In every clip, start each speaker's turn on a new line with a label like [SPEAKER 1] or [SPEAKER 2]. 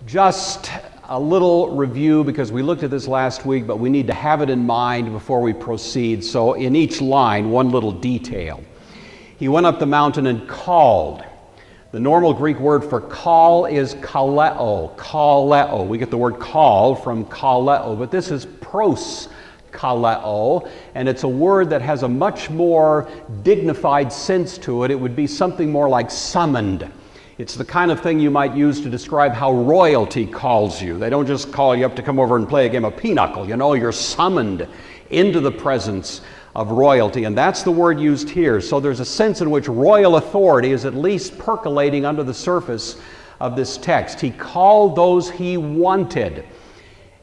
[SPEAKER 1] Just a little review because we looked at this last week, but we need to have it in mind before we proceed. So in each line, one little detail. He went up the mountain and called. The normal Greek word for call is kaleo, kaleo. We get the word call from kaleo, but this is pros kaleo, and it's a word that has a much more dignified sense to it. It would be something more like summoned. It's the kind of thing you might use to describe how royalty calls you. They don't just call you up to come over and play a game of pinochle. You know, you're summoned into the presence of royalty, and that's the word used here. So there's a sense in which royal authority is at least percolating under the surface of this text. He called those he wanted.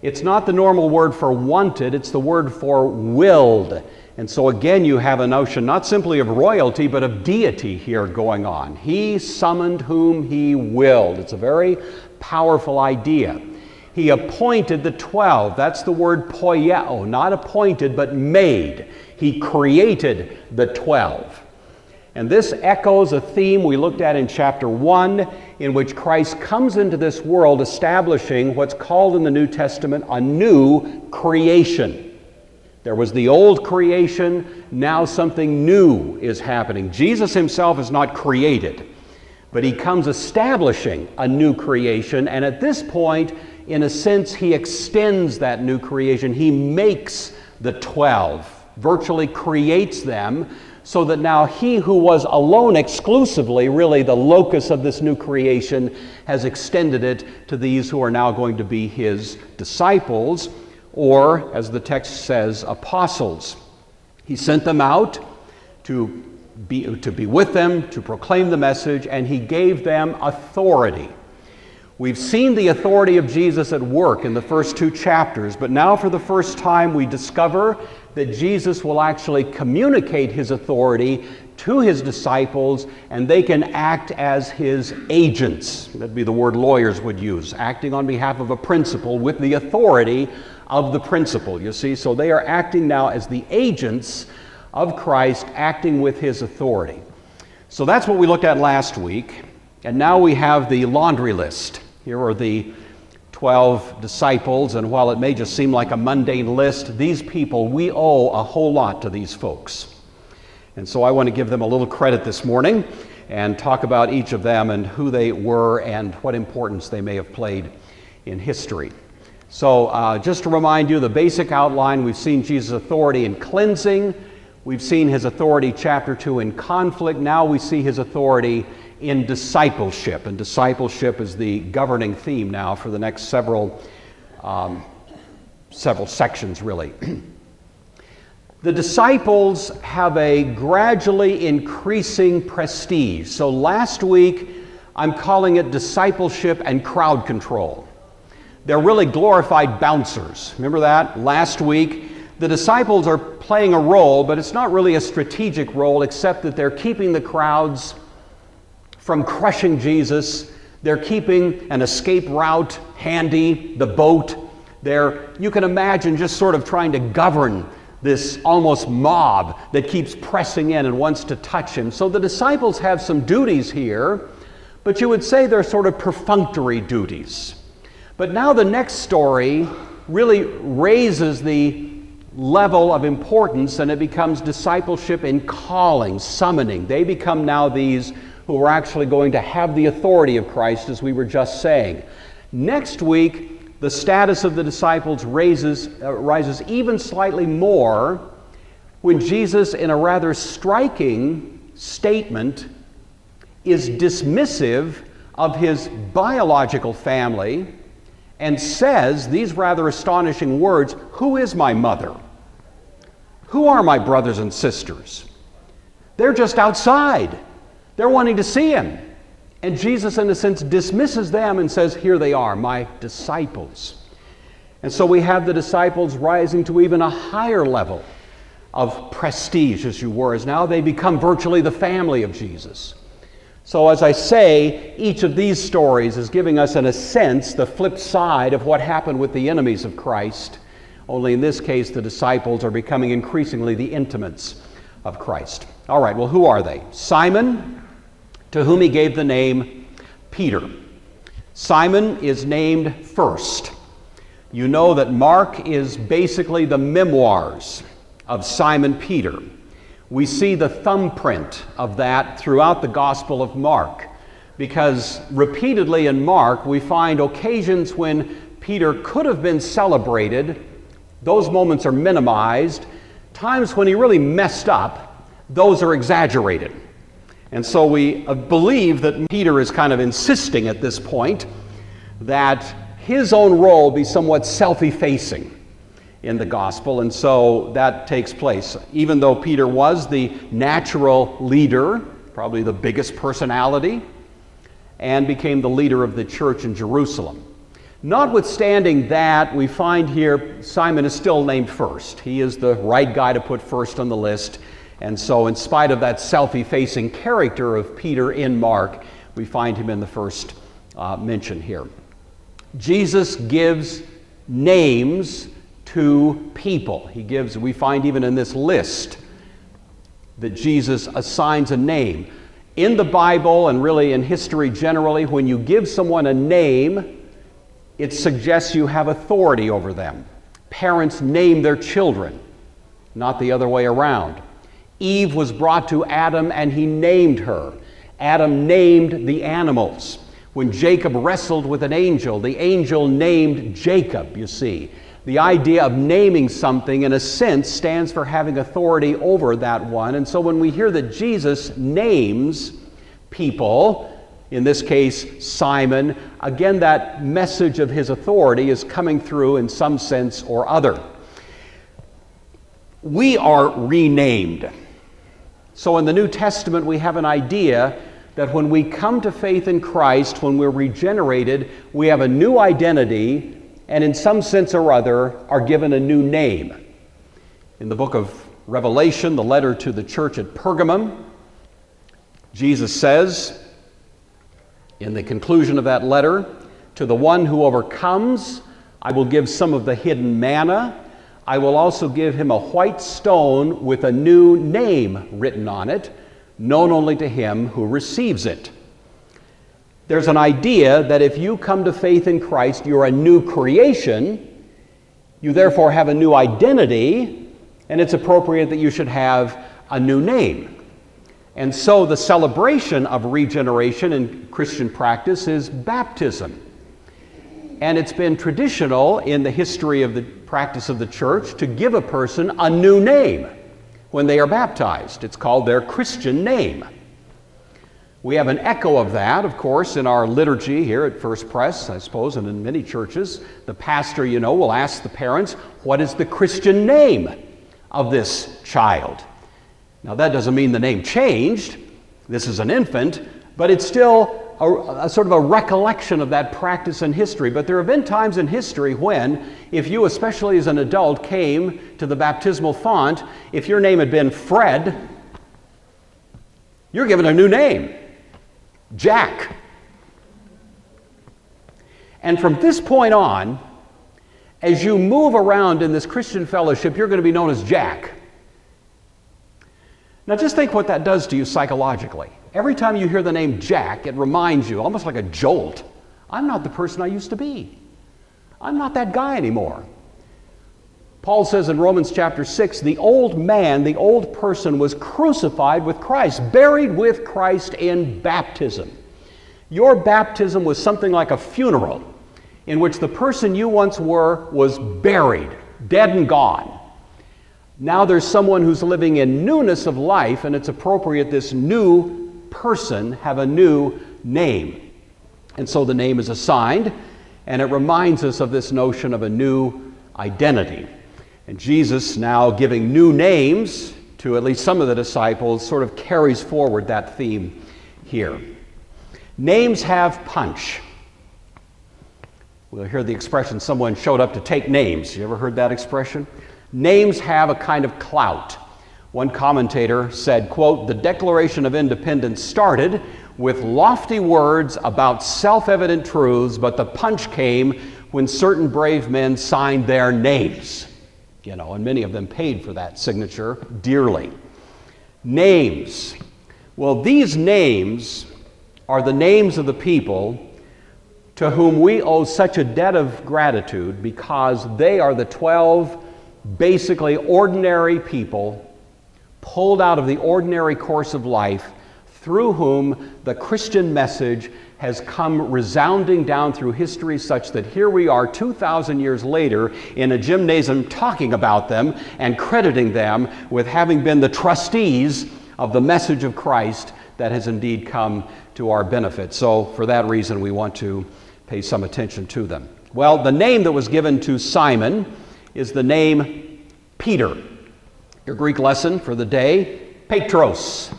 [SPEAKER 1] It's not the normal word for wanted, it's the word for willed. And so again, you have a notion not simply of royalty, but of deity here going on. He summoned whom he willed. It's a very powerful idea. He appointed the 12. That's the word poieo, not appointed, but made. He created the 12. And this echoes a theme we looked at in chapter 1, in which Christ comes into this world establishing what's called in the New Testament a new creation. There was the old creation, now something new is happening. Jesus himself is not created, but he comes establishing a new creation, and at this point, in a sense, he extends that new creation. He makes the 12, virtually creates them, so that now he who was alone exclusively, really the locus of this new creation, has extended it to these who are now going to be his disciples, or, as the text says, apostles. He sent them out to be with them, to proclaim the message, and he gave them authority. We've seen the authority of Jesus at work in the first two chapters, but now for the first time we discover that Jesus will actually communicate his authority to his disciples, and they can act as his agents. That'd be the word lawyers would use, acting on behalf of a principal with the authority of the principal, you see. So they are acting now as the agents of Christ, acting with his authority. So that's what we looked at last week, and now we have the laundry list. Here are the 12 disciples, and while it may just seem like a mundane list, these people, we owe a whole lot to these folks. And so I want to give them a little credit this morning and talk about each of them and who they were and what importance they may have played in history. So just to remind you, the basic outline, we've seen Jesus' authority in cleansing. We've seen his authority, chapter 2, in conflict. Now we see his authority in discipleship. And discipleship is the governing theme now for the next several sections, really. The disciples have a gradually increasing prestige. So last week, I'm calling it discipleship and crowd control. They're really glorified bouncers. Remember that? Last week, the disciples are playing a role, but it's not really a strategic role, except that they're keeping the crowds from crushing Jesus. They're keeping an escape route handy, the boat. You can imagine just sort of trying to govern this almost mob that keeps pressing in and wants to touch him. So the disciples have some duties here, but you would say they're sort of perfunctory duties. But now the next story really raises the level of importance, and it becomes discipleship in calling, summoning. They become now these who are actually going to have the authority of Christ, as we were just saying. Next week, the status of the disciples rises even slightly more when Jesus, in a rather striking statement, is dismissive of his biological family and says these rather astonishing words, "Who is my mother? Who are my brothers and sisters?" They're just outside. They're wanting to see him. And Jesus, in a sense, dismisses them and says, "Here they are, my disciples." And so we have the disciples rising to even a higher level of prestige, as you were, as now they become virtually the family of Jesus. So as I say, each of these stories is giving us, in a sense, the flip side of what happened with the enemies of Christ. Only in this case, the disciples are becoming increasingly the intimates of Christ. All right, well, who are they? Simon, to whom he gave the name Peter. Simon is named first. You know that Mark is basically the memoirs of Simon Peter. We see the thumbprint of that throughout the Gospel of Mark, because repeatedly in Mark we find occasions when Peter could have been celebrated. Those moments are minimized. Times when he really messed up, those are exaggerated. And so we believe that Peter is kind of insisting at this point that his own role be somewhat self-effacing in the gospel, and so that takes place. Even though Peter was the natural leader, probably the biggest personality, and became the leader of the church in Jerusalem. Notwithstanding that, we find here Simon is still named first. He is the right guy to put first on the list, and so in spite of that self-effacing character of Peter in Mark, we find him in the first mention here. Jesus gives names to people. We find even in this list that Jesus assigns a name. In the Bible and really in history generally, when you give someone a name, it suggests you have authority over them. Parents name their children, not the other way around. Eve was brought to Adam and he named her. Adam named the animals. When Jacob wrestled with an angel, the angel named Jacob, you see. The idea of naming something, in a sense, stands for having authority over that one. And so when we hear that Jesus names people, in this case Simon, again that message of his authority is coming through in some sense or other. We are renamed. So in the New Testament we have an idea that when we come to faith in Christ, when we're regenerated, we have a new identity and in some sense or other are given a new name. In the book of Revelation, the letter to the church at Pergamum, Jesus says in the conclusion of that letter, "To the one who overcomes, I will give some of the hidden manna. I will also give him a white stone with a new name written on it, known only to him who receives it." There's an idea that if you come to faith in Christ, you're a new creation. You therefore have a new identity, and it's appropriate that you should have a new name. And so the celebration of regeneration in Christian practice is baptism. And it's been traditional in the history of the practice of the church to give a person a new name when they are baptized. It's called their Christian name. We have an echo of that, of course, in our liturgy here at First Pres, I suppose, and in many churches. The pastor, will ask the parents, what is the Christian name of this child? Now, that doesn't mean the name changed. This is an infant, but it's still a sort of a recollection of that practice in history. But there have been times in history when, if you, especially as an adult, came to the baptismal font, if your name had been Fred, you're given a new name, Jack. And from this point on, as you move around in this Christian fellowship, you're going to be known as Jack. Now just think what that does to you psychologically. Every time you hear the name Jack, it reminds you, almost like a jolt, I'm not the person I used to be. I'm not that guy anymore. Paul says in Romans chapter 6, the old man, the old person was crucified with Christ, buried with Christ in baptism. Your baptism was something like a funeral in which the person you once were was buried, dead and gone. Now there's someone who's living in newness of life, and it's appropriate this new person have a new name. And so the name is assigned, and it reminds us of this notion of a new identity. And Jesus, now giving new names to at least some of the disciples, sort of carries forward that theme here. Names have punch. We'll hear the expression, someone showed up to take names. You ever heard that expression? Names have a kind of clout. One commentator said, quote, "The Declaration of Independence started with lofty words about self-evident truths, but the punch came when certain brave men signed their names." And many of them paid for that signature dearly. Names. Well, these names are the names of the people to whom we owe such a debt of gratitude because they are the 12 basically ordinary people pulled out of the ordinary course of life through whom the Christian message has come resounding down through history, such that here we are 2,000 years later in a gymnasium talking about them and crediting them with having been the trustees of the message of Christ that has indeed come to our benefit. So for that reason, we want to pay some attention to them. Well, the name that was given to Simon is the name Peter. Your Greek lesson for the day, Petros.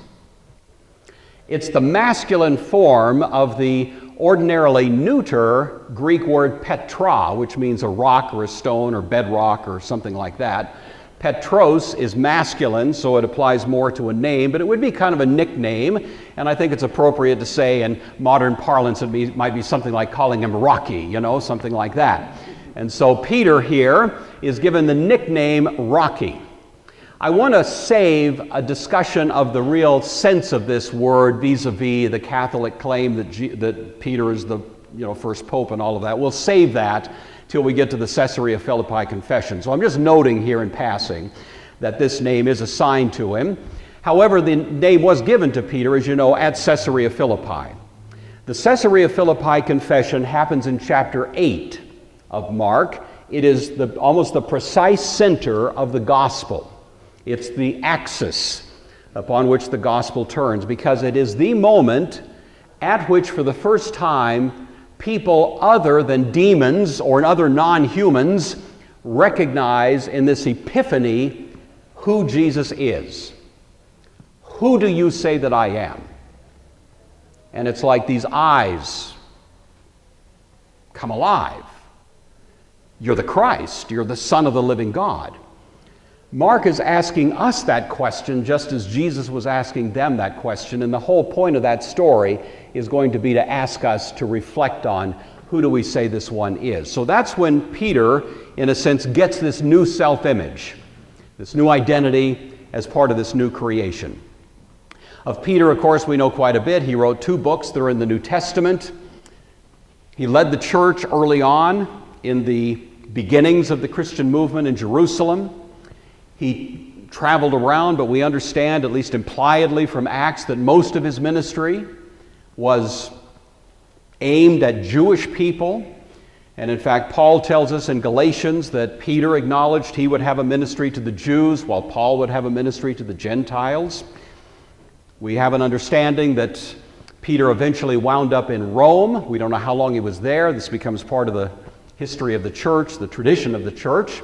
[SPEAKER 1] It's the masculine form of the ordinarily neuter Greek word Petra, which means a rock or a stone or bedrock or something like that. Petros is masculine, so it applies more to a name, but it would be kind of a nickname, and I think it's appropriate to say in modern parlance it might be something like calling him Rocky, something like that. And so Peter here is given the nickname Rocky. I want to save a discussion of the real sense of this word vis-a-vis the Catholic claim that Peter is the first pope and all of that. We'll save that till we get to the Caesarea Philippi confession. So I'm just noting here in passing that this name is assigned to him. However, the name was given to Peter, as you know, at Caesarea Philippi. The Caesarea Philippi confession happens in chapter 8 of Mark. It is almost the precise center of the gospel. It's the axis upon which the gospel turns, because it is the moment at which, for the first time, people other than demons or other non-humans recognize in this epiphany who Jesus is. Who do you say that I am? And it's like these eyes come alive. You're the Christ. You're the Son of the living God. Mark is asking us that question just as Jesus was asking them that question, and the whole point of that story is going to be to ask us to reflect on who do we say this one is. So that's when Peter, in a sense, gets this new self-image, this new identity as part of this new creation. Of Peter, of course, we know quite a bit. He wrote 2 books that are in the New Testament. He led the church early on in the beginnings of the Christian movement in Jerusalem. He traveled around, but we understand, at least impliedly from Acts, that most of his ministry was aimed at Jewish people. And in fact, Paul tells us in Galatians that Peter acknowledged he would have a ministry to the Jews, while Paul would have a ministry to the Gentiles. We have an understanding that Peter eventually wound up in Rome. We don't know how long he was there. This becomes part of the history of the church, the tradition of the church.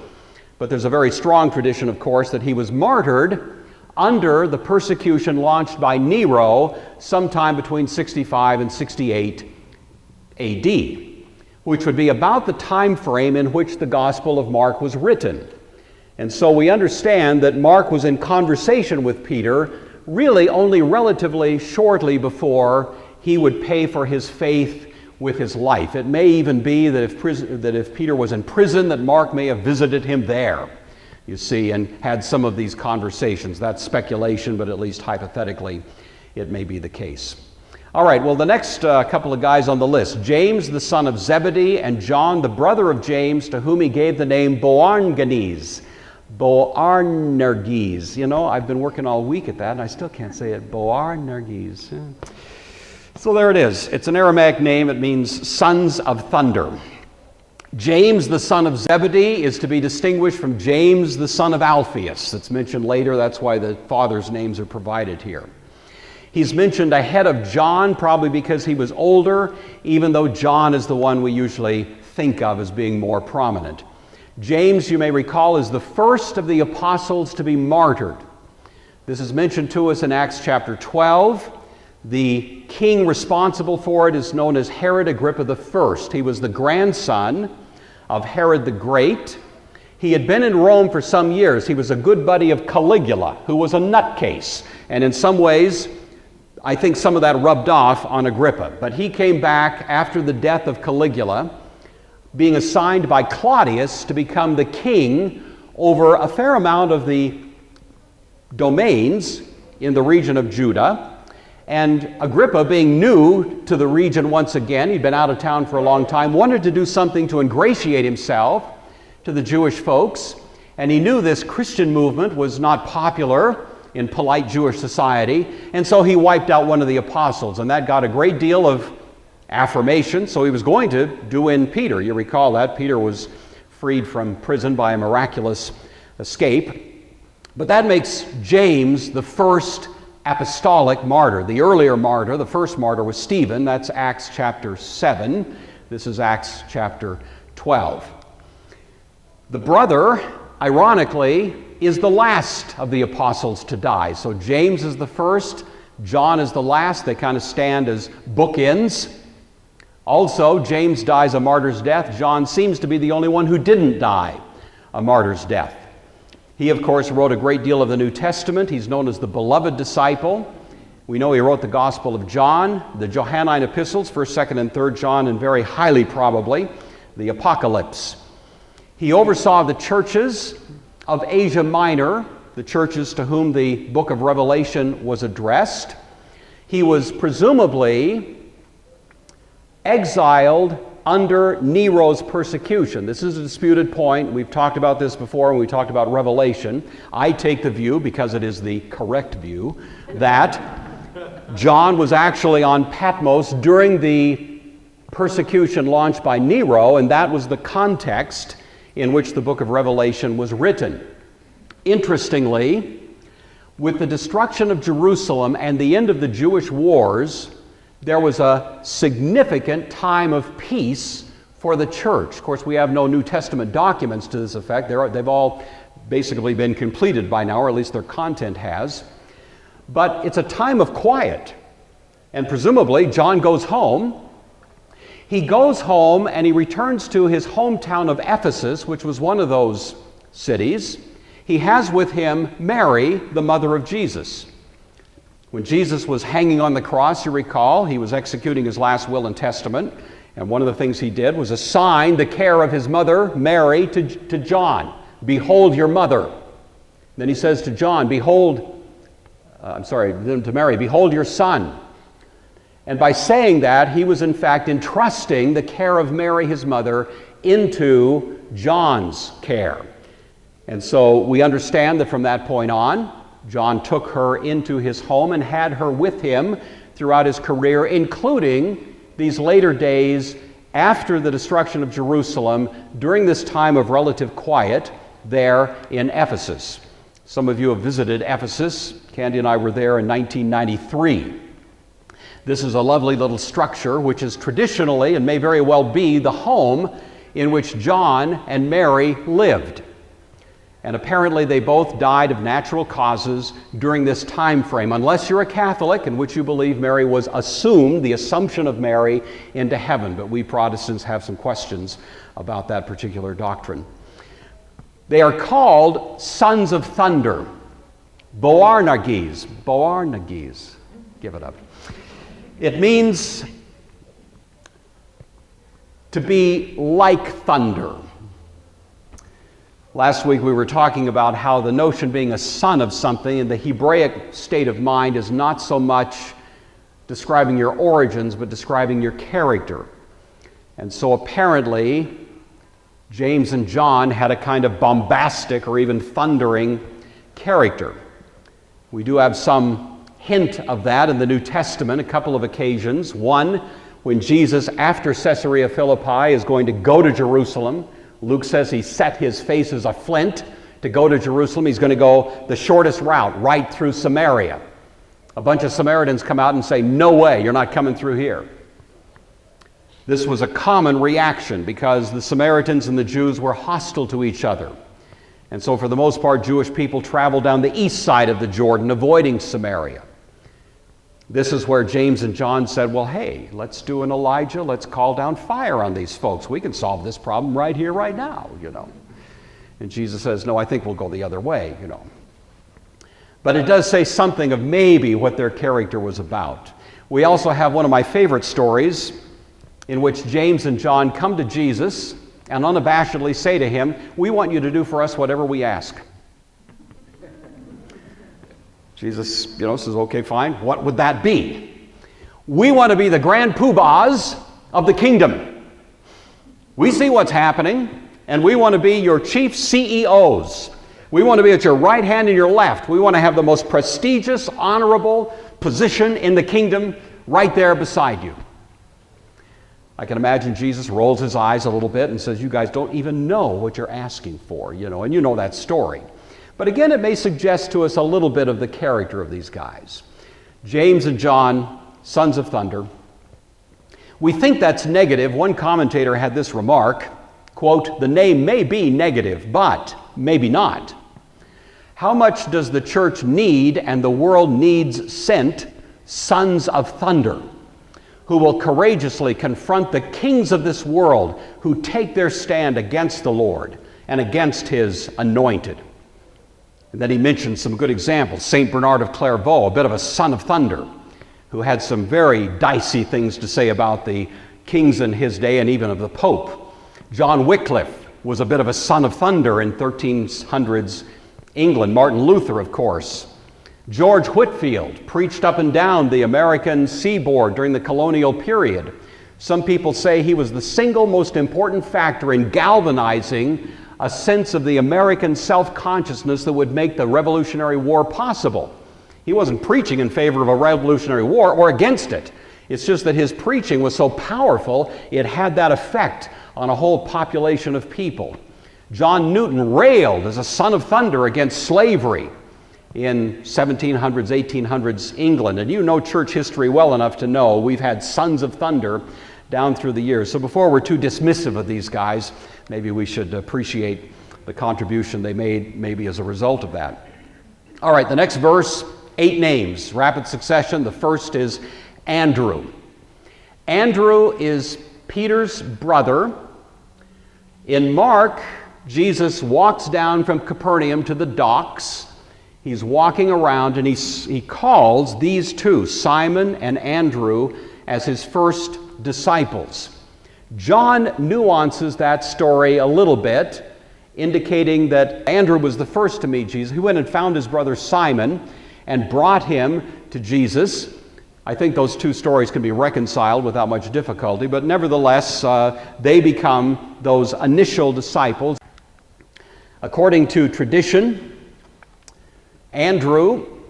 [SPEAKER 1] But there's a very strong tradition, of course, that he was martyred under the persecution launched by Nero sometime between 65 and 68 A.D., which would be about the time frame in which the Gospel of Mark was written. And so we understand that Mark was in conversation with Peter really only relatively shortly before he would pay for his faith with his life. It may even be that if Peter was in prison, that Mark may have visited him there, you see, and had some of these conversations. That's speculation, but at least hypothetically, it may be the case. All right, well, the next couple of guys on the list, James, the son of Zebedee, and John, the brother of James, to whom he gave the name Boanerges. Boanerges. I've been working all week at that, and I still can't say it. Boanerges. Yeah. So there it is. It's an Aramaic name. It means sons of thunder. James, the son of Zebedee, is to be distinguished from James, the son of Alphaeus. That's mentioned later. That's why the fathers' names are provided here. He's mentioned ahead of John, probably because he was older, even though John is the one we usually think of as being more prominent. James, you may recall, is the first of the apostles to be martyred. This is mentioned to us in Acts chapter 12. The king responsible for it is known as Herod Agrippa I. He was the grandson of Herod the Great. He had been in Rome for some years. He was a good buddy of Caligula, who was a nutcase. And in some ways, I think some of that rubbed off on Agrippa. But he came back after the death of Caligula, being assigned by Claudius to become the king over a fair amount of the domains in the region of Judah. And Agrippa, being new to the region once again, he'd been out of town for a long time, wanted to do something to ingratiate himself to the Jewish folks. And he knew this Christian movement was not popular in polite Jewish society. And so he wiped out one of the apostles. And that got a great deal of affirmation. So he was going to do in Peter. You recall that. Peter was freed from prison by a miraculous escape. But that makes James the first apostolic martyr. The earlier martyr, the first martyr, was Stephen. That's Acts chapter 7. This is Acts chapter 12. The brother, ironically, is the last of the apostles to die. So James is the first, John is the last. They kind of stand as bookends. Also, James dies a martyr's death. John seems to be the only one who didn't die a martyr's death. He, of course, wrote a great deal of the New Testament. He's known as the beloved disciple. We know he wrote the Gospel of John, the Johannine epistles, 1st, 2nd, and 3rd John, and very highly probably the Apocalypse. He oversaw the churches of Asia Minor, the churches to whom the book of Revelation was addressed. He was presumably exiled under Nero's persecution. This is a disputed point. We've talked about this before when we talked about Revelation. I take the view, because it is the correct view, that John was actually on Patmos during the persecution launched by Nero, and that was the context in which the book of Revelation was written. Interestingly, with the destruction of Jerusalem and the end of the Jewish wars, there was a significant time of peace for the church. Of course, we have no New Testament documents to this effect. They've all basically been completed by now, or at least their content has. But it's a time of quiet. And presumably, John goes home. He goes home and he returns to his hometown of Ephesus, which was one of those cities. He has with him Mary, the mother of Jesus. When Jesus was hanging on the cross, you recall, he was executing his last will and testament, and one of the things he did was assign the care of his mother, Mary, to John. Behold your mother. Then he says to John, to Mary, behold your son. And by saying that, he was in fact entrusting the care of Mary, his mother, into John's care. And so we understand that from that point on, John took her into his home and had her with him throughout his career, including these later days after the destruction of Jerusalem, during this time of relative quiet there in Ephesus. Some of you have visited Ephesus. Candy and I were there in 1993. This is a lovely little structure which is traditionally, and may very well be, the home in which John and Mary lived. And apparently they both died of natural causes during this time frame, unless you're a Catholic, in which you believe Mary was assumed, the assumption of Mary, into heaven. But we Protestants have some questions about that particular doctrine. They are called sons of thunder, Boanerges. Boanerges. Give it up. It means to be like thunder. Last week we were talking about how the notion being a son of something in the Hebraic state of mind is not so much describing your origins, but describing your character. And so apparently, James and John had a kind of bombastic or even thundering character. We do have some hint of that in the New Testament, a couple of occasions. One, when Jesus, after Caesarea Philippi, is going to go to Jerusalem. Luke says he set his face as a flint to go to Jerusalem. He's going to go the shortest route, right through Samaria. A bunch of Samaritans come out and say, no way, you're not coming through here. This was a common reaction because the Samaritans and the Jews were hostile to each other. And so for the most part, Jewish people traveled down the east side of the Jordan, avoiding Samaria. This is where James and John said, well, hey, let's do an Elijah. Let's call down fire on these folks. We can solve this problem right here, right now, And Jesus says, no, I think we'll go the other way, But it does say something of maybe what their character was about. We also have one of my favorite stories in which James and John come to Jesus and unabashedly say to him, we want you to do for us whatever we ask. Jesus, says, okay, fine. What would that be? We want to be the grand poobahs of the kingdom. We see what's happening, and we want to be your chief CEOs. We want to be at your right hand and your left. We want to have the most prestigious, honorable position in the kingdom right there beside you. I can imagine Jesus rolls his eyes a little bit and says, you guys don't even know what you're asking for, and you know that story. But again, it may suggest to us a little bit of the character of these guys. James and John, sons of thunder. We think that's negative. One commentator had this remark, quote, the name may be negative, but maybe not. How much does the church need and the world needs sent sons of thunder, who will courageously confront the kings of this world who take their stand against the Lord and against his anointed. And then he mentioned some good examples. St. Bernard of Clairvaux, a bit of a son of thunder, who had some very dicey things to say about the kings in his day and even of the Pope. John Wycliffe was a bit of a son of thunder in 1300s England. Martin Luther, of course. George Whitefield preached up and down the American seaboard during the colonial period. Some people say he was the single most important factor in galvanizing a sense of the American self-consciousness that would make the Revolutionary War possible. He wasn't preaching in favor of a Revolutionary War or against it. It's just that his preaching was so powerful, it had that effect on a whole population of people. John Newton railed as a son of thunder against slavery in 1700s, 1800s England. And you know church history well enough to know we've had sons of thunder down through the years. So before we're too dismissive of these guys, maybe we should appreciate the contribution they made maybe as a result of that. All right, the next verse, 8 names, rapid succession. The first is Andrew. Andrew is Peter's brother. In Mark, Jesus walks down from Capernaum to the docks. He's walking around and he calls these two, Simon and Andrew, as his first disciples. John nuances that story a little bit, indicating that Andrew was the first to meet Jesus. He went and found his brother Simon and brought him to Jesus. I think those two stories can be reconciled without much difficulty, but nevertheless, they become those initial disciples. According to tradition, Andrew,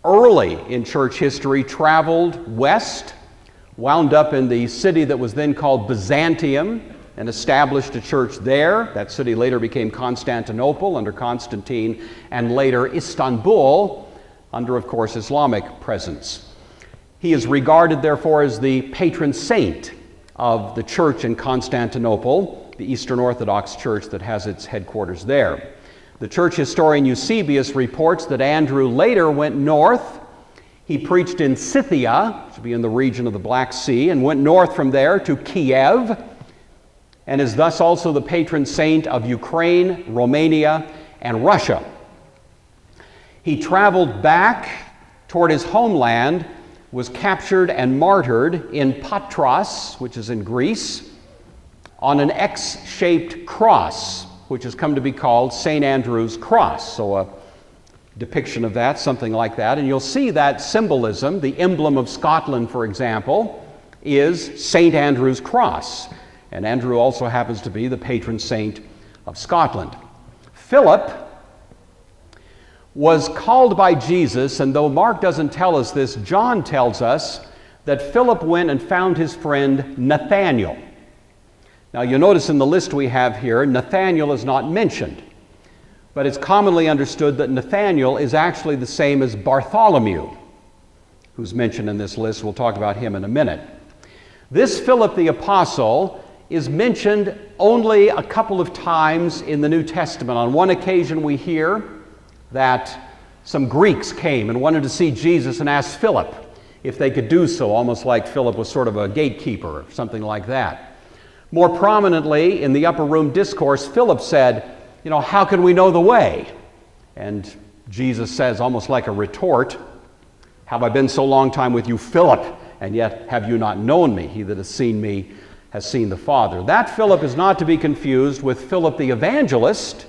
[SPEAKER 1] early in church history, traveled west, wound up in the city that was then called Byzantium, and established a church there. That city later became Constantinople under Constantine, and later Istanbul under, of course, Islamic presence. He is regarded, therefore, as the patron saint of the church in Constantinople, the Eastern Orthodox Church that has its headquarters there. The church historian Eusebius reports that Andrew later went north. He preached in Scythia, which would be in the region of the Black Sea, and went north from there to Kiev, and is thus also the patron saint of Ukraine, Romania, and Russia. He traveled back toward his homeland, was captured and martyred in Patras, which is in Greece, on an X-shaped cross, which has come to be called St. Andrew's Cross. So a depiction of that, something like that. And you'll see that symbolism. The emblem of Scotland, for example, is St. Andrew's Cross. And Andrew also happens to be the patron saint of Scotland. Philip was called by Jesus, and though Mark doesn't tell us this, John tells us that Philip went and found his friend Nathanael. Now you'll notice in the list we have here, Nathanael is not mentioned, but it's commonly understood that Nathanael is actually the same as Bartholomew, who's mentioned in this list. We'll talk about him in a minute. This Philip the Apostle is mentioned only a couple of times in the New Testament. On one occasion we hear that some Greeks came and wanted to see Jesus and asked Philip if they could do so, almost like Philip was sort of a gatekeeper or something like that. More prominently, in the upper room discourse, Philip said, how can we know the way? And Jesus says, almost like a retort, have I been so long time with you, Philip, and yet have you not known me? He that has seen me has seen the Father. That Philip is not to be confused with Philip the evangelist,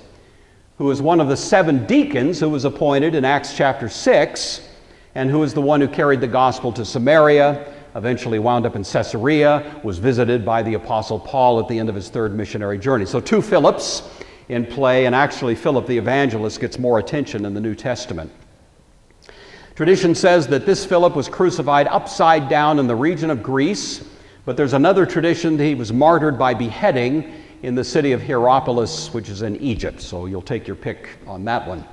[SPEAKER 1] who is one of the 7 deacons who was appointed in Acts chapter 6, and who is the one who carried the gospel to Samaria, eventually wound up in Caesarea, was visited by the Apostle Paul at the end of his 3rd missionary journey. So 2 Philips in play, and actually Philip the evangelist gets more attention in the New Testament. Tradition says that this Philip was crucified upside down in the region of Greece, but there's another tradition that he was martyred by beheading in the city of Hierapolis, which is in Egypt. So you'll take your pick on that one.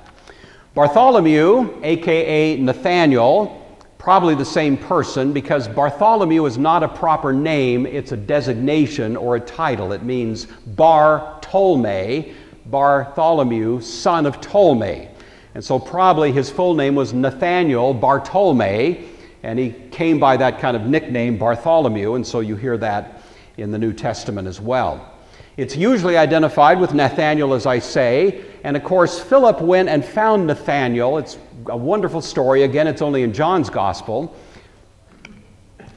[SPEAKER 1] Bartholomew, aka Nathaniel, probably the same person, because Bartholomew is not a proper name, it's a designation or a title. It means Bar-Tolmei, Bartholomew, son of Ptolemy. And so probably his full name was Nathaniel Bartolome, and he came by that kind of nickname, Bartholomew, and so you hear that in the New Testament as well. It's usually identified with Nathaniel, as I say, and of course Philip went and found Nathaniel. It's a wonderful story. Again, it's only in John's Gospel.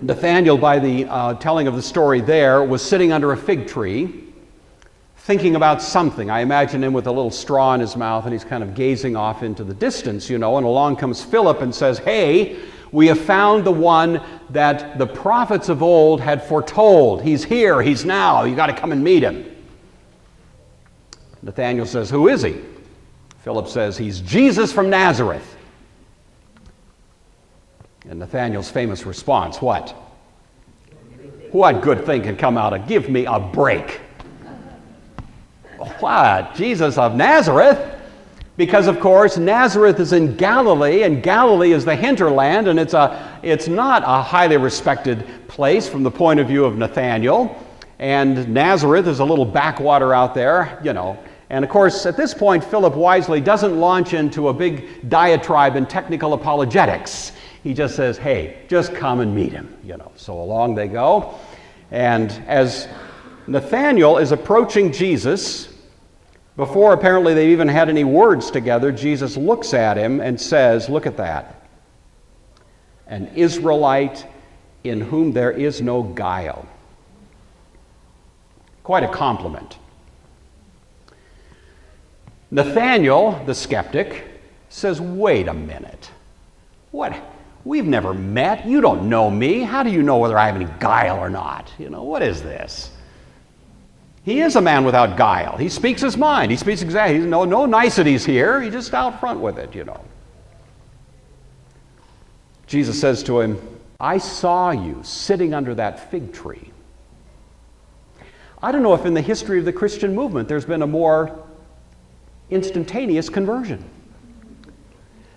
[SPEAKER 1] Nathaniel, by the telling of the story there, was sitting under a fig tree, thinking about something. I imagine him with a little straw in his mouth, and he's kind of gazing off into the distance, and along comes Philip and says, "Hey, we have found the one that the prophets of old had foretold. He's here, he's now, you got to come and meet him." Nathaniel says, "Who is he?" Philip says, "He's Jesus from Nazareth." And Nathaniel's famous response, what? "What good thing can come out of, give me a break." What? Jesus of Nazareth? Because, of course, Nazareth is in Galilee, and Galilee is the hinterland, and it's not a highly respected place from the point of view of Nathaniel. And Nazareth is a little backwater out there, And, of course, at this point, Philip wisely doesn't launch into a big diatribe in technical apologetics. He just says, "Hey, just come and meet him," So along they go. And as Nathaniel is approaching Jesus, before apparently they've even had any words together, Jesus looks at him and says, look at that, "An Israelite in whom there is no guile." Quite a compliment. Nathaniel, the skeptic, says, "Wait a minute. What? We've never met. You don't know me. How do you know whether I have any guile or not? What is this?" He is a man without guile. He speaks his mind. He speaks exactly. No niceties here. He's just out front with it, Jesus says to him, "I saw you sitting under that fig tree." I don't know if in the history of the Christian movement there's been a more instantaneous conversion.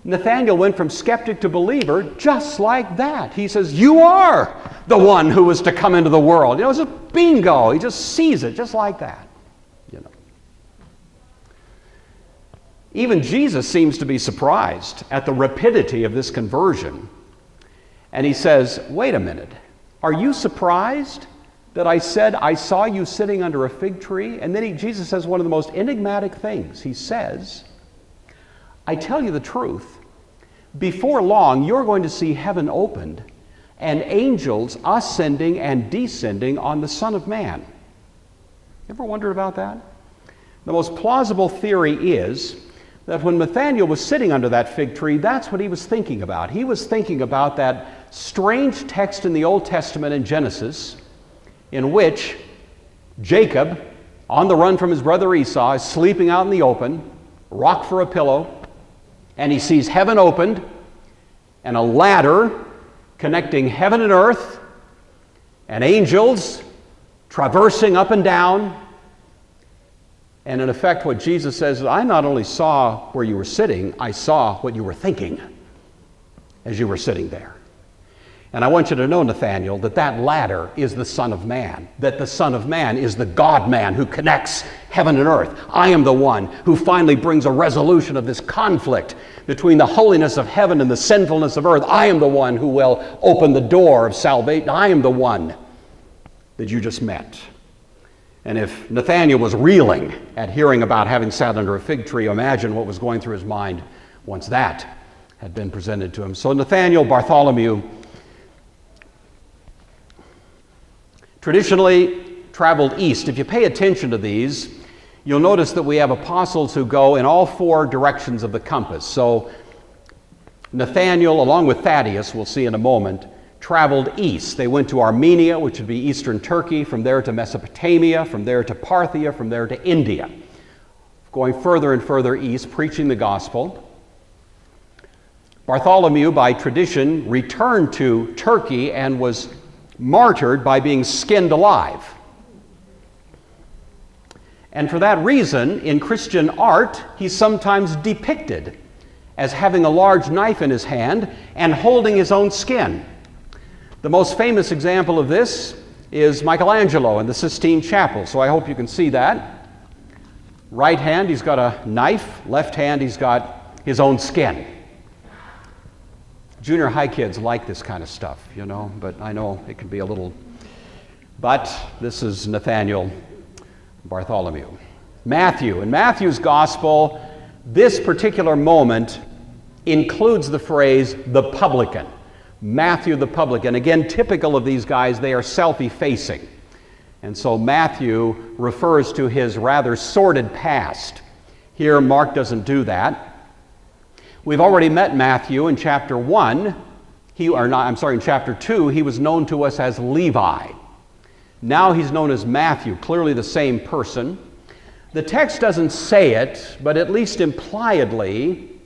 [SPEAKER 1] Nathaniel went from skeptic to believer just like that. He says, "You are the one who was to come into the world." It's a bingo. He just sees it just like that. Even Jesus seems to be surprised at the rapidity of this conversion. And he says, "Wait a minute. Are you surprised that I said I saw you sitting under a fig tree?" And then Jesus says one of the most enigmatic things. He says, "I tell you the truth, before long you're going to see heaven opened and angels ascending and descending on the Son of Man." Ever wondered about that? The most plausible theory is that when Nathaniel was sitting under that fig tree, that's what he was thinking about. He was thinking about that strange text in the Old Testament in Genesis, in which Jacob, on the run from his brother Esau, is sleeping out in the open, rock for a pillow, and he sees heaven opened and a ladder connecting heaven and earth, and angels traversing up and down. And in effect, what Jesus says is, "I not only saw where you were sitting, I saw what you were thinking as you were sitting there." And I want you to know, Nathaniel, that that ladder is the Son of Man, that the Son of Man is the God-man who connects heaven and earth. I am the one who finally brings a resolution of this conflict between the holiness of heaven and the sinfulness of earth. I am the one who will open the door of salvation. I am the one that you just met. And if Nathaniel was reeling at hearing about having sat under a fig tree, imagine what was going through his mind once that had been presented to him. So Nathaniel, Bartholomew, traditionally traveled east. If you pay attention to these, you'll notice that we have apostles who go in all four directions of the compass. So Nathanael, along with Thaddeus, we'll see in a moment, traveled east. They went to Armenia, which would be eastern Turkey, from there to Mesopotamia, from there to Parthia, from there to India, going further and further east, preaching the gospel. Bartholomew, by tradition, returned to Turkey and was martyred by being skinned alive. And for that reason, in Christian art, he's sometimes depicted as having a large knife in his hand and holding his own skin. The most famous example of this is Michelangelo in the Sistine Chapel. So I hope you can see that. Right hand, he's got a knife. Left hand, he's got his own skin. Junior high kids like this kind of stuff, but I know it can be a little... But this is Nathanael Bartholomew. Matthew. In Matthew's gospel, this particular moment includes the phrase, the publican. Matthew the publican. Again, typical of these guys, they are self-effacing. And so Matthew refers to his rather sordid past. Here, Mark doesn't do that. We've already met Matthew in chapter 1. In chapter 2, he was known to us as Levi. Now he's known as Matthew, clearly the same person. The text doesn't say it, but at least impliedly,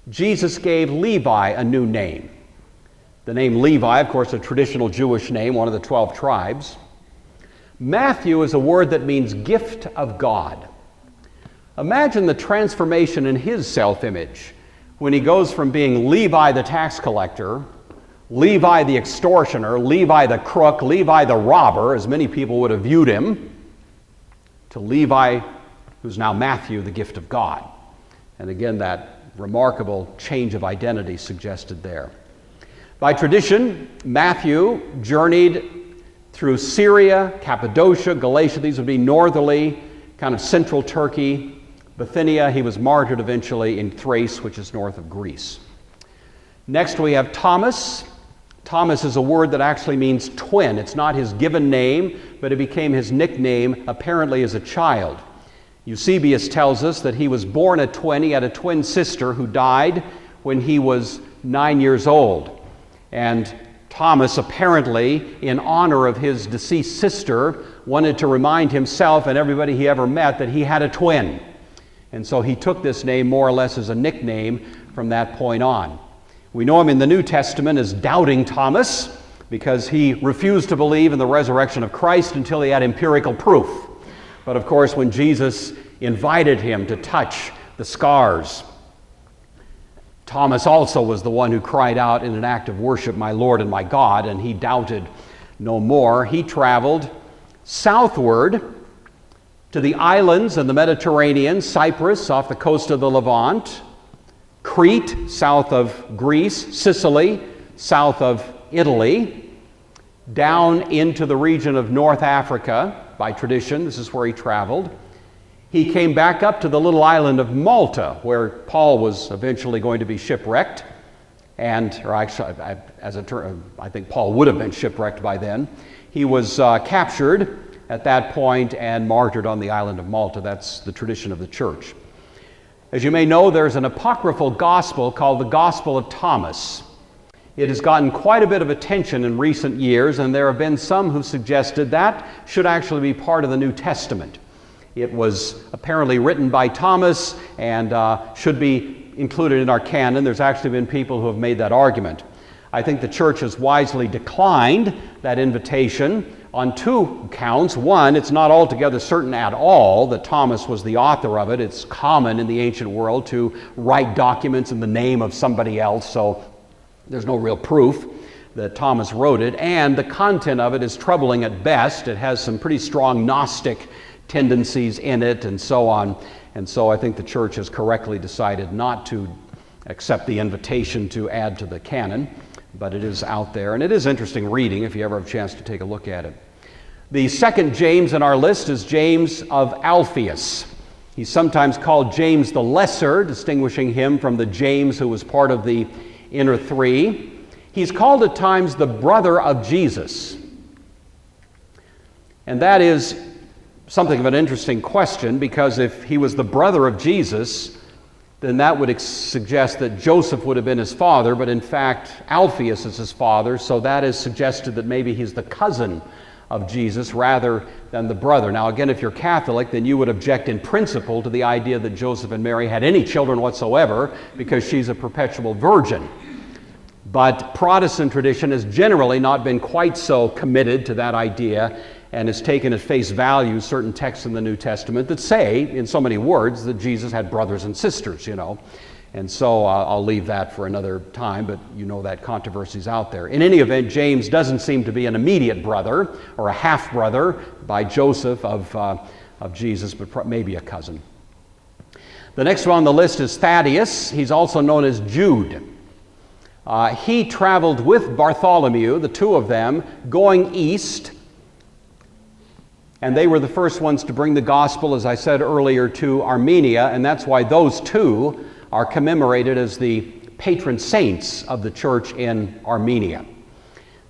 [SPEAKER 1] Jesus gave Levi a new name. The name Levi, of course, a traditional Jewish name, one of the 12 tribes. Matthew is a word that means gift of God. Imagine the transformation in his self-image when he goes from being Levi the tax collector, Levi the extortioner, Levi the crook, Levi the robber, as many people would have viewed him, to Levi, who's now Matthew, the gift of God. And again, that remarkable change of identity suggested there. By tradition, Matthew journeyed through Syria, Cappadocia, Galatia. These would be northerly, kind of central Turkey, Bithynia. He was martyred eventually in Thrace, which is north of Greece. Next we have Thomas. Thomas is a word that actually means twin. It's not his given name, but it became his nickname apparently as a child. Eusebius tells us that he was born a twin. He had a twin sister who died when he was 9 years old. And Thomas, apparently, in honor of his deceased sister, wanted to remind himself and everybody he ever met that he had a twin. And so he took this name more or less as a nickname from that point on. We know him in the New Testament as Doubting Thomas because he refused to believe in the resurrection of Christ until he had empirical proof. But of course, when Jesus invited him to touch the scars, Thomas also was the one who cried out in an act of worship, "My Lord and my God," and he doubted no more. He traveled southward to the islands in the Mediterranean, Cyprus off the coast of the Levant, Crete south of Greece, Sicily south of Italy, down into the region of North Africa. By tradition, this is where he traveled. He came back up to the little island of Malta, where Paul was eventually going to be shipwrecked. I think Paul would have been shipwrecked by then. He was captured at that point and martyred on the island of Malta. That's the tradition of the church. As you may know, there's an apocryphal gospel called the Gospel of Thomas. It has gotten quite a bit of attention in recent years, and there have been some who suggested that should actually be part of the New Testament. It was apparently written by Thomas and should be included in our canon. There's actually been people who have made that argument. I think the church has wisely declined that invitation on two counts. One, it's not altogether certain at all that Thomas was the author of it. It's common in the ancient world to write documents in the name of somebody else, so there's no real proof that Thomas wrote it. And the content of it is troubling at best. It has some pretty strong Gnostic tendencies in it and so on. And so I think the church has correctly decided not to accept the invitation to add to the canon, but it is out there. And it is interesting reading if you ever have a chance to take a look at it. The second James in our list is James of Alphaeus. He's sometimes called James the Lesser, distinguishing him from the James who was part of the inner three. He's called at times the brother of Jesus. And that is something of an interesting question, because if he was the brother of Jesus, then that would suggest that Joseph would have been his father, but in fact, Alphaeus is his father, so that is suggested that maybe he's the cousin of Jesus rather than the brother. Now again, if you're Catholic, then you would object in principle to the idea that Joseph and Mary had any children whatsoever, because she's a perpetual virgin. But Protestant tradition has generally not been quite so committed to that idea, and has taken at face value certain texts in the New Testament that say, in so many words, that Jesus had brothers and sisters, And so I'll leave that for another time, but you know that controversy's out there. In any event, James doesn't seem to be an immediate brother or a half-brother by Joseph of Jesus, but maybe a cousin. The next one on the list is Thaddeus. He's also known as Jude. He traveled with Bartholomew, the two of them, going east, and they were the first ones to bring the gospel, as I said earlier, to Armenia, and that's why those two are commemorated as the patron saints of the church in Armenia.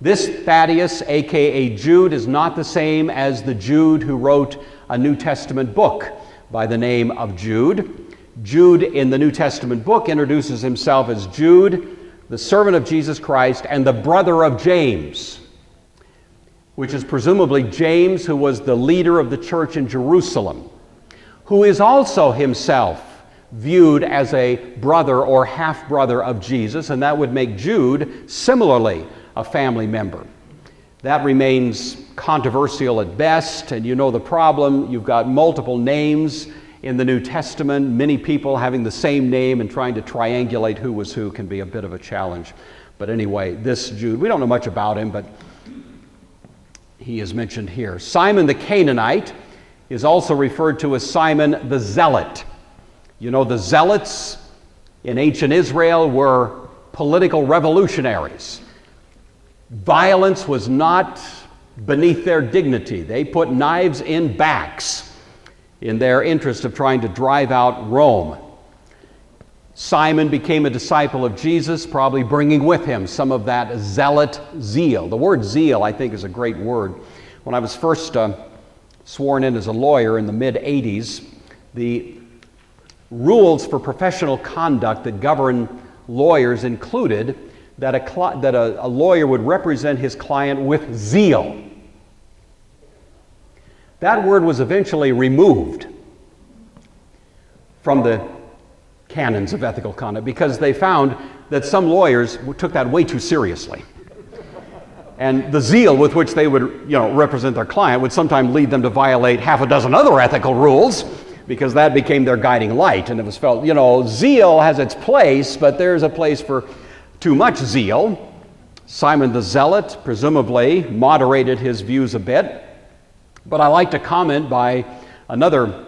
[SPEAKER 1] This Thaddeus, aka Jude, is not the same as the Jude who wrote a New Testament book by the name of Jude. Jude in the New Testament book introduces himself as Jude, the servant of Jesus Christ and the brother of James, which is presumably James, who was the leader of the church in Jerusalem, who is also himself viewed as a brother or half-brother of Jesus, and that would make Jude similarly a family member. That remains controversial at best, and you know the problem. You've got multiple names in the New Testament, many people having the same name, and trying to triangulate who was who can be a bit of a challenge. But anyway, this Jude, we don't know much about him, but he is mentioned here. Simon the Canaanite is also referred to as Simon the Zealot. You know, the Zealots in ancient Israel were political revolutionaries. Violence was not beneath their dignity. They put knives in backs in their interest of trying to drive out Rome. Simon became a disciple of Jesus, probably bringing with him some of that zealot zeal. The word zeal, I think, is a great word. When I was first sworn in as a lawyer in the mid-'80s, the rules for professional conduct that govern lawyers included that a lawyer would represent his client with zeal. That word was eventually removed from the canons of ethical conduct because they found that some lawyers took that way too seriously. And the zeal with which they would, represent their client would sometimes lead them to violate half a dozen other ethical rules, because that became their guiding light. And it was felt, zeal has its place, but there's a place for too much zeal. Simon the Zealot presumably moderated his views a bit. But I like to comment by another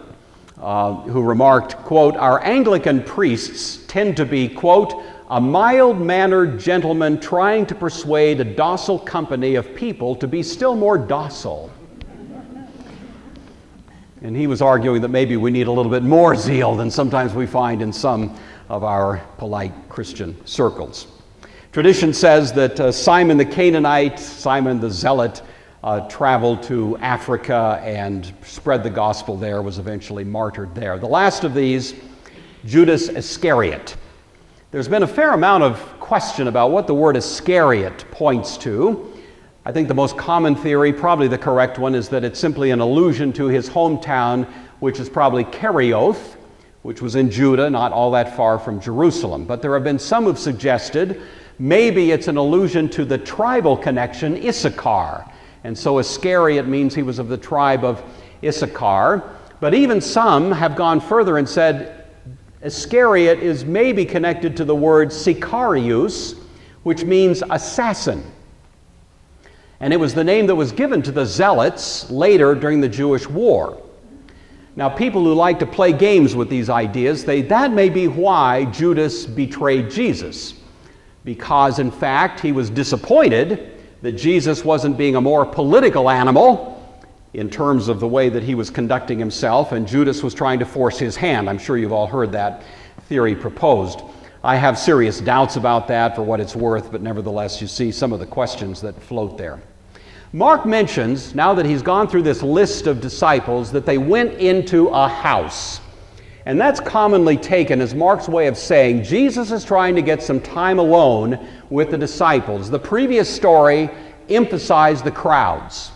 [SPEAKER 1] who remarked, quote, "Our Anglican priests tend to be, quote, a mild-mannered gentleman trying to persuade a docile company of people to be still more docile." And he was arguing that maybe we need a little bit more zeal than sometimes we find in some of our polite Christian circles. Tradition says that Simon the Canaanite, Simon the Zealot, traveled to Africa and spread the gospel there, was eventually martyred there. The last of these, Judas Iscariot. There's been a fair amount of question about what the word Iscariot points to. I think the most common theory, probably the correct one, is that it's simply an allusion to his hometown, which is probably Kerioth, which was in Judah, not all that far from Jerusalem. But there have been some who've suggested maybe it's an allusion to the tribal connection Issachar. And so Iscariot means he was of the tribe of Issachar. But even some have gone further and said Iscariot is maybe connected to the word Sicarius, which means assassin. And it was the name that was given to the Zealots later during the Jewish war. Now, people who like to play games with these ideas, that may be why Judas betrayed Jesus. Because, in fact, he was disappointed that Jesus wasn't being a more political animal in terms of the way that he was conducting himself, and Judas was trying to force his hand. I'm sure you've all heard that theory proposed. I have serious doubts about that for what it's worth, but nevertheless, you see some of the questions that float there. Mark mentions, now that he's gone through this list of disciples, that they went into a house. And that's commonly taken as Mark's way of saying Jesus is trying to get some time alone with the disciples. The previous story emphasized the crowds.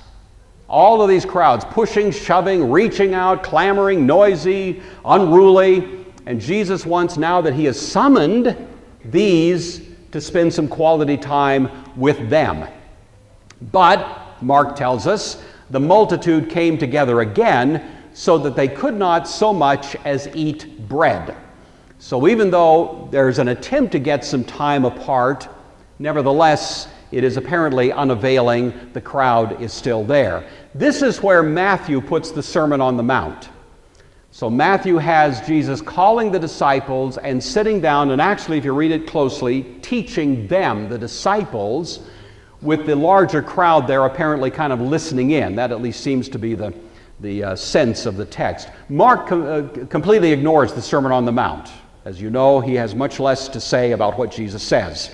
[SPEAKER 1] All of these crowds pushing, shoving, reaching out, clamoring, noisy, unruly. And Jesus wants, now that he has summoned these, to spend some quality time with them. But, Mark tells us, the multitude came together again so that they could not so much as eat bread. So even though there's an attempt to get some time apart, nevertheless, it is apparently unavailing. The crowd is still there. This is where Matthew puts the Sermon on the Mount. So Matthew has Jesus calling the disciples and sitting down, and actually, if you read it closely, teaching them, the disciples, with the larger crowd there apparently kind of listening in. That at least seems to be the sense of the text. Mark completely ignores the Sermon on the Mount. As you know, he has much less to say about what Jesus says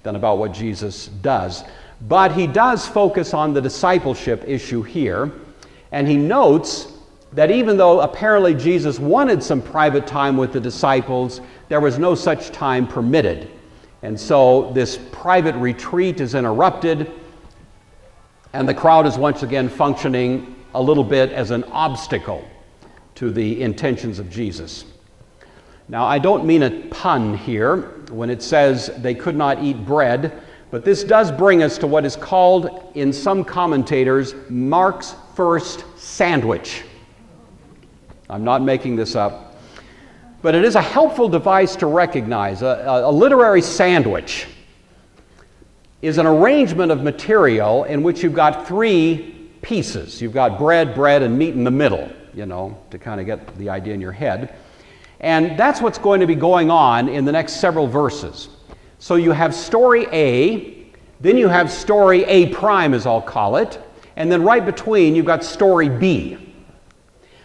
[SPEAKER 1] than about what Jesus does. But he does focus on the discipleship issue here, and he notes that even though apparently Jesus wanted some private time with the disciples, there was no such time permitted. And so this private retreat is interrupted, and the crowd is once again functioning a little bit as an obstacle to the intentions of Jesus. Now, I don't mean a pun here when it says they could not eat bread, but this does bring us to what is called, in some commentators, Mark's first sandwich. I'm not making this up, but it is a helpful device to recognize. A literary sandwich is an arrangement of material in which you've got three pieces. You've got bread, and meat in the middle, to kind of get the idea in your head. And that's what's going to be going on in the next several verses. So you have story A, then you have story A prime, as I'll call it, and then right between you've got story B.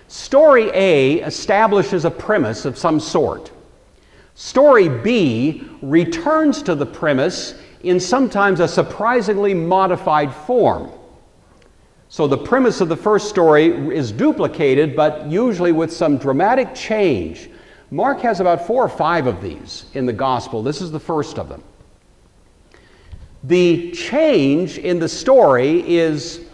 [SPEAKER 1] Story A establishes a premise of some sort. Story B returns to the premise in sometimes a surprisingly modified form. So the premise of the first story is duplicated, but usually with some dramatic change. Mark has about 4 or 5 of these in the gospel. This is the first of them. The change in the story is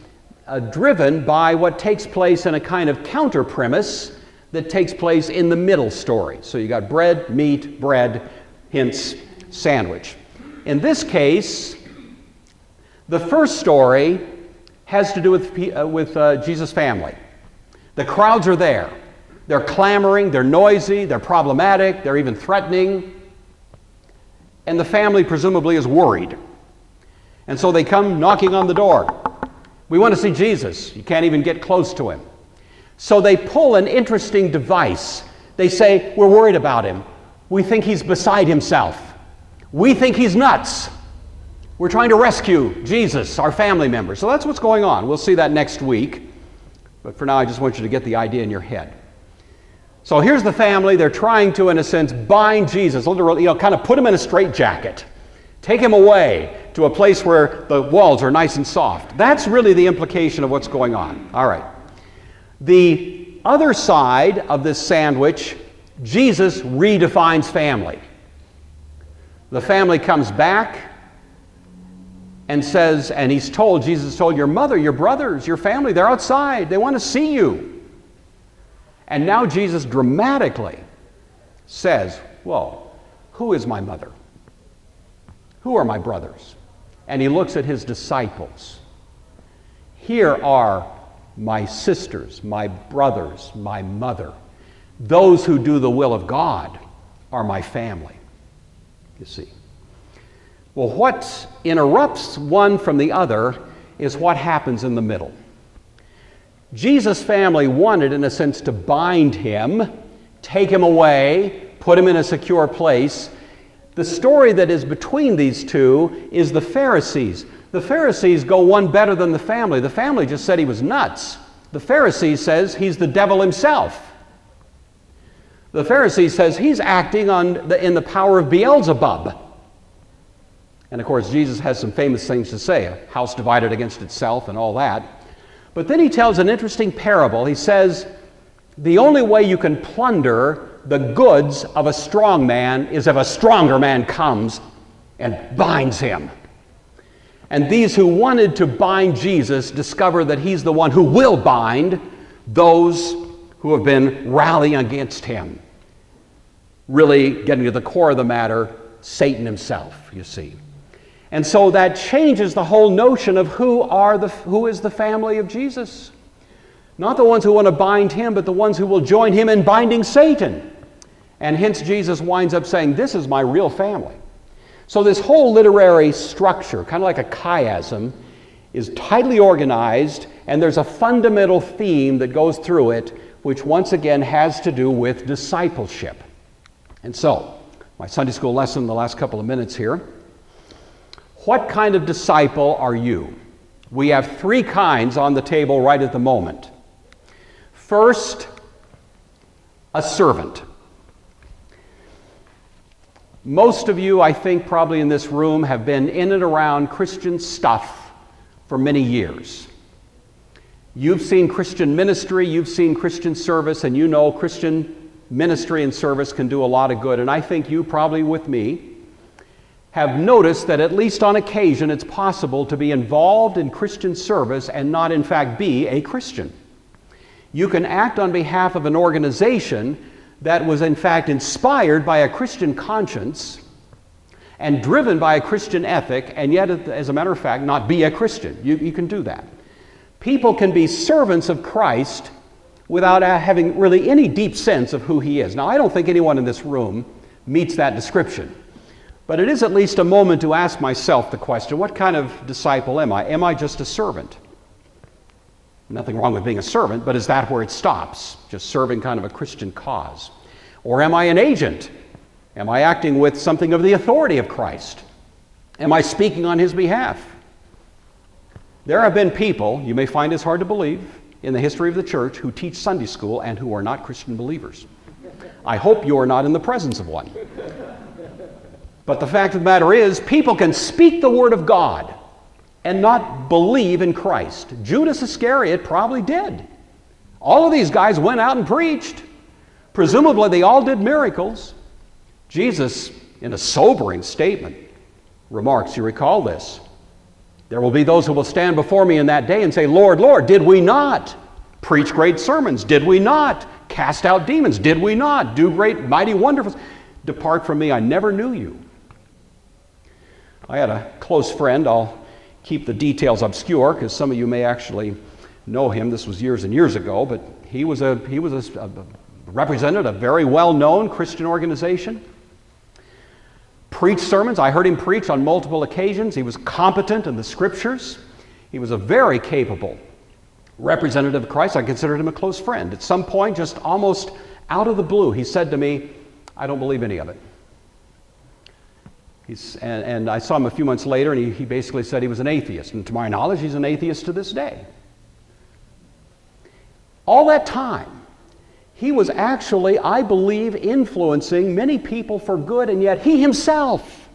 [SPEAKER 1] driven by what takes place in a kind of counter premise that takes place in the middle story. So you got bread, meat, bread, hence sandwich. In this case, the first story has to do with Jesus' family. The crowds are there. They're clamoring, they're noisy, they're problematic, they're even threatening. And the family presumably is worried. And so they come knocking on the door. We want to see Jesus. You can't even get close to him. So they pull an interesting device. They say, we're worried about him. We think he's beside himself. We think he's nuts. We're trying to rescue Jesus, our family member. So that's what's going on. We'll see that next week. But for now, I just want you to get the idea in your head. So here's the family. They're trying to, in a sense, bind Jesus, literally, kind of put him in a straitjacket. Take him away to a place where the walls are nice and soft. That's really the implication of what's going on. All right. The other side of this sandwich, Jesus redefines family. The family comes back and says, and Jesus told your mother, your brothers, your family, they're outside. They want to see you. And now Jesus dramatically says, well, who is my mother? Who are my brothers? And he looks at his disciples. Here are my sisters, my brothers, my mother. Those who do the will of God are my family. You see. Well, what interrupts one from the other is what happens in the middle. Jesus' family wanted, in a sense, to bind him, take him away, put him in a secure place. The story that is between these two is the Pharisees. The Pharisees go one better than the family. The family just said he was nuts. The Pharisee says he's the devil himself. The Pharisee says he's acting in the power of Beelzebub. And of course, Jesus has some famous things to say, a house divided against itself and all that. But then he tells an interesting parable. He says, the only way you can plunder the goods of a strong man is if a stronger man comes and binds him. And these who wanted to bind Jesus discover that he's the one who will bind those who have been rallying against him. Really getting to the core of the matter, Satan himself, you see. And so that changes the whole notion of who is the family of Jesus. Not the ones who want to bind him, but the ones who will join him in binding Satan. And hence Jesus winds up saying, this is my real family. So this whole literary structure, kind of like a chiasm, is tightly organized, and there's a fundamental theme that goes through it, which once again has to do with discipleship. And so, my Sunday school lesson in the last couple of minutes here. What kind of disciple are you? We have three kinds on the table right at the moment. First, a servant. Most of you, I think, probably in this room have been in and around Christian stuff for many years. You've seen Christian ministry, you've seen Christian service, and you know Christian ministry and service can do a lot of good. And I think you, probably with me, have noticed that at least on occasion it's possible to be involved in Christian service and not in fact be a Christian. You can act on behalf of an organization that was in fact inspired by a Christian conscience and driven by a Christian ethic, and yet, as a matter of fact, not be a Christian. You can do that. People can be servants of Christ without having really any deep sense of who he is. Now, I don't think anyone in this room meets that description. But it is at least a moment to ask myself the question, what kind of disciple am I? Am I just a servant? Nothing wrong with being a servant, but is that where it stops? Just serving kind of a Christian cause? Or am I an agent? Am I acting with something of the authority of Christ? Am I speaking on his behalf? There have been people, you may find this hard to believe, in the history of the church who teach Sunday school and who are not Christian believers. I hope you are not in the presence of one. But the fact of the matter is, people can speak the word of God and not believe in Christ. Judas Iscariot probably did. All of these guys went out and preached. Presumably they all did miracles. Jesus, in a sobering statement, remarks, you recall this, there will be those who will stand before me in that day and say, Lord, Lord, did we not preach great sermons? Did we not cast out demons? Did we not do great, mighty, wonderful? Depart from me, I never knew you. I had a close friend, I'll keep the details obscure because some of you may actually know him. This was years and years ago, but he was represented a very well-known Christian organization. Preached sermons. I heard him preach on multiple occasions. He was competent in the scriptures. He was a very capable representative of Christ. I considered him a close friend. At some point, just almost out of the blue, he said to me, I don't believe any of it. And I saw him a few months later, and he basically said he was an atheist. And to my knowledge, he's an atheist to this day. All that time, he was actually, I believe, influencing many people for good, and yet he himself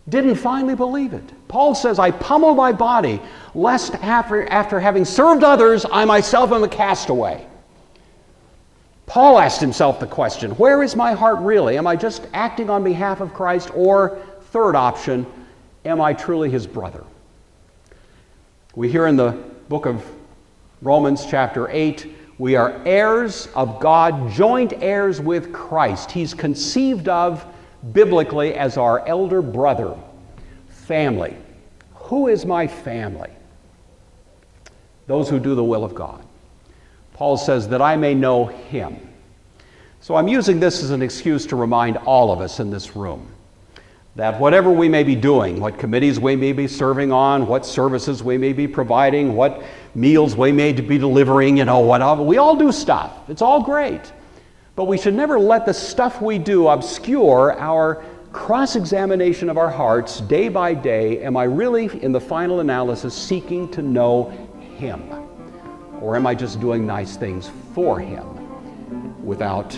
[SPEAKER 1] didn't finally believe it. Paul says, I pummel my body, lest after having served others, I myself am a castaway. Paul asked himself the question, where is my heart really? Am I just acting on behalf of Christ? Or, third option, am I truly his brother? We hear in the book of Romans chapter 8, we are heirs of God, joint heirs with Christ. He's conceived of biblically as our elder brother. Family. Who is my family? Those who do the will of God. Paul says that I may know him. So I'm using this as an excuse to remind all of us in this room that whatever we may be doing, what committees we may be serving on, what services we may be providing, what meals we may be delivering, whatever, we all do stuff. It's all great. But we should never let the stuff we do obscure our cross-examination of our hearts day by day. Am I really, in the final analysis, seeking to know him? Or am I just doing nice things for him without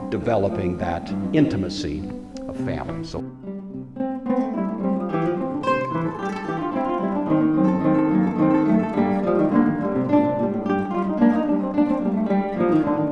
[SPEAKER 1] developing that intimacy of family? So
[SPEAKER 2] you.